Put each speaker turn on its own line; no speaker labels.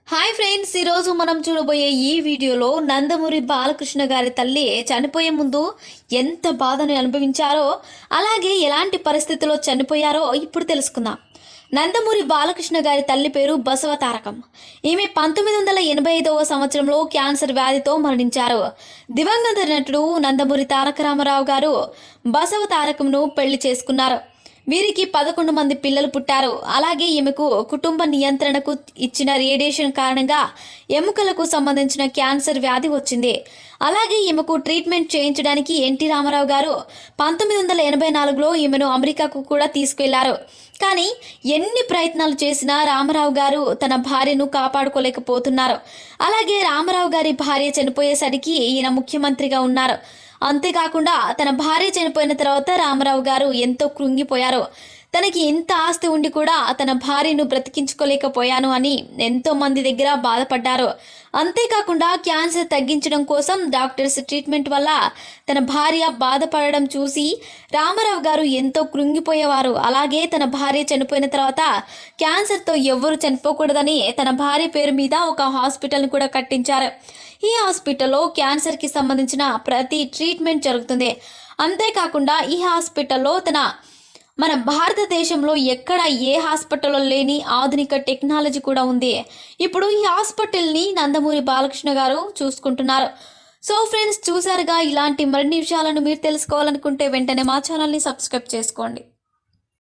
Hi friends, ఈరోజు మనం చూడబోయే ఈ వీడియోలో నందమూరి బాలకృష్ణ గారి తల్లి చనిపోయే ముందు ఎంత బాధను అనుభవించారో, అలాగే ఎలాంటి పరిస్థితుల్లో చనిపోయారో ఇప్పుడు తెలుసుకుందాం. నందమూరి బాలకృష్ణ గారి తల్లి పేరు బసవతారకం. ఈమె 1985వ సంవత్సరంలో క్యాన్సర్ వ్యాధితో మరణించారు. దివంగత నటుడు నందమూరి తారక రామారావు గారు బసవతారకంను పెళ్లి చేసుకున్నారు. వీరికి 11 మంది పిల్లలు పుట్టారు. అలాగే ఈమెకు కుటుంబ నియంత్రణకు ఇచ్చిన రేడియేషన్ కారణంగా ఎముకలకు సంబంధించిన క్యాన్సర్ వ్యాధి వచ్చింది. అలాగే ఈమెకు ట్రీట్మెంట్ చేయించడానికి ఎన్టీ రామారావు గారు 1984లో ఈమెను అమెరికాకు కూడా తీసుకెళ్లారు. కానీ ఎన్ని ప్రయత్నాలు చేసినా రామారావు గారు తన భార్యను కాపాడుకోలేకపోతున్నారు. అలాగే రామారావు గారి భార్య చనిపోయేసరికి ఈయన ముఖ్యమంత్రిగా ఉన్నారు. అంతేకాకుండా తన భార్య చనిపోయిన తర్వాత రామారావు గారు ఎంతో కృంగిపోయారు. తనకి ఇంత ఆస్తి ఉండి కూడా తన భార్యను బ్రతికించుకోలేకపోయాను అని ఎంతో మంది దగ్గర బాధపడ్డారు. అంతేకాకుండా క్యాన్సర్ తగ్గించడం కోసం డాక్టర్స్ ట్రీట్మెంట్ వల్ల తన భార్య బాధపడడం చూసి రామారావు గారు ఎంతో కృంగిపోయేవారు. అలాగే తన భార్య చనిపోయిన తర్వాత క్యాన్సర్తో ఎవ్వరూ చనిపోకూడదని తన భార్య పేరు మీద ఒక హాస్పిటల్ని కూడా కట్టించారు. ఈ హాస్పిటల్లో క్యాన్సర్కి సంబంధించిన ప్రతి ట్రీట్మెంట్ జరుగుతుంది. అంతేకాకుండా ఈ హాస్పిటల్లో మన భారతదేశంలో ఎక్కడ ఏ హాస్పిటల్లో లేని ఆధునిక టెక్నాలజీ కూడా ఉంది. ఇప్పుడు ఈ హాస్పిటల్ని నందమూరి బాలకృష్ణ గారు చూసుకుంటున్నారు. సో ఫ్రెండ్స్, చూసారుగా, ఇలాంటి మరిన్ని విషయాలను మీరు తెలుసుకోవాలనుకుంటే వెంటనే మా ఛానల్ని సబ్స్క్రైబ్ చేసుకోండి.